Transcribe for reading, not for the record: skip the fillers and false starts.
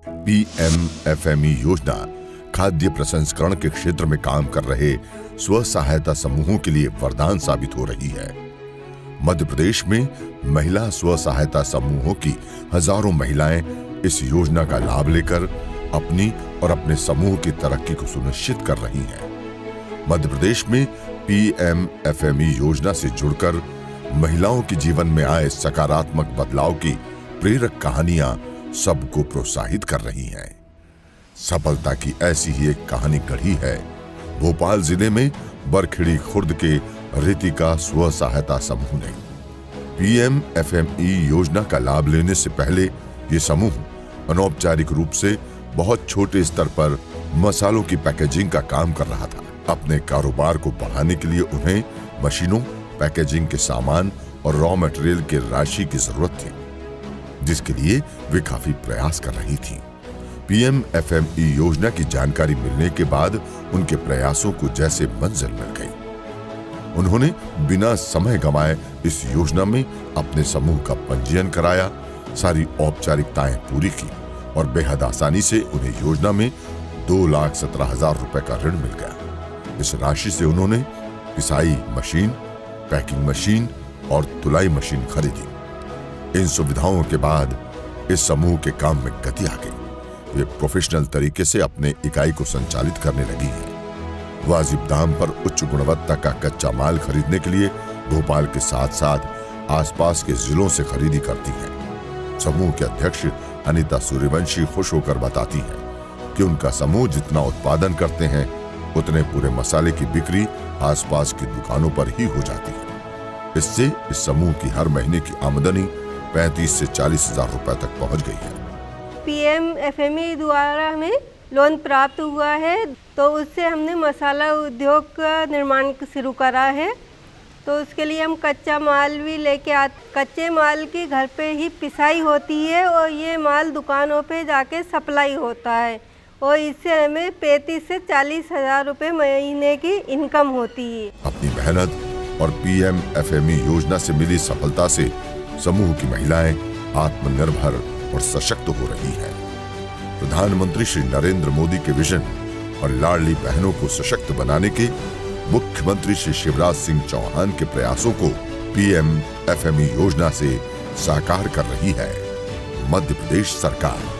PMFME योजना खाद्य प्रसंस्करण के क्षेत्र में काम कर रहे स्व सहायता समूहों के लिए वरदान साबित हो रही है। मध्य प्रदेश में महिला स्व सहायता समूहों की हजारों महिलाएं इस योजना का लाभ लेकर अपनी और अपने समूह की तरक्की को सुनिश्चित कर रही हैं। मध्य प्रदेश में पीएमएफएमई योजना से जुड़कर महिलाओं के जीवन में आए सकारात्मक बदलाव की प्रेरक कहानियां सबको प्रोत्साहित कर रही हैं। सफलता की ऐसी ही एक कहानी गढ़ी है भोपाल जिले में बरखेड़ी खुर्द के रितिका स्व सहायता समूह ने। पीएमएफएमई योजना का लाभ लेने से पहले ये समूह अनौपचारिक रूप से बहुत छोटे स्तर पर मसालों की पैकेजिंग का काम कर रहा था। अपने कारोबार को बढ़ाने के लिए उन्हें मशीनों, पैकेजिंग के सामान और रॉ मटेरियल की राशि की जरूरत थी, जिसके लिए वे काफी प्रयास कर रही थीं। पीएमएफएमई योजना की जानकारी मिलने के बाद उनके प्रयासों को जैसे मंजिल मिल गई। उन्होंने बिना समय गंवाए इस योजना में अपने समूह का पंजीयन कराया, सारी औपचारिकताएं पूरी की और बेहद आसानी से उन्हें योजना में 2,17,000 रुपए का ऋण मिल गया। इस राशि से उन्होंने पिसाई मशीन, पैकिंग मशीन और तुलाई मशीन खरीदी। इन सुविधाओं के बाद इस समूह के काम में गति आ गई। वे प्रोफेशनल तरीके से अपने इकाई को संचालित करने लगी है। वाजिब दाम पर उच्च गुणवत्ता का कच्चा माल खरीदने के लिए भोपाल के साथ साथ आसपास के जिलों से खरीदी करती हैं। समूह के अध्यक्ष अनीता सूर्यवंशी खुश होकर बताती हैं कि उनका समूह जितना उत्पादन करते हैं उतने पूरे मसाले की बिक्री आसपास की दुकानों पर ही हो जाती है। इससे इस समूह की हर महीने की आमदनी 35 से 40,000 रुपए तक पहुंच गई है। पीएमएफएमई द्वारा हमें लोन प्राप्त हुआ है, तो उससे हमने मसाला उद्योग का निर्माण शुरू करा है। तो उसके लिए हम कच्चा माल भी लेके कच्चे माल की घर पे ही पिसाई होती है और ये माल दुकानों पे जाके सप्लाई होता है और इससे हमें 35 से 40,000 रुपये महीने की इनकम होती है। अपनी मेहनत और पीएमएफएमई योजना से मिली सफलता से समूह की महिलाएं आत्मनिर्भर और सशक्त हो रही हैं। प्रधानमंत्री श्री नरेंद्र मोदी के विजन और लाडली बहनों को सशक्त बनाने के मुख्यमंत्री श्री शिवराज सिंह चौहान के प्रयासों को पीएमएफएमई योजना से साकार कर रही है मध्य प्रदेश सरकार।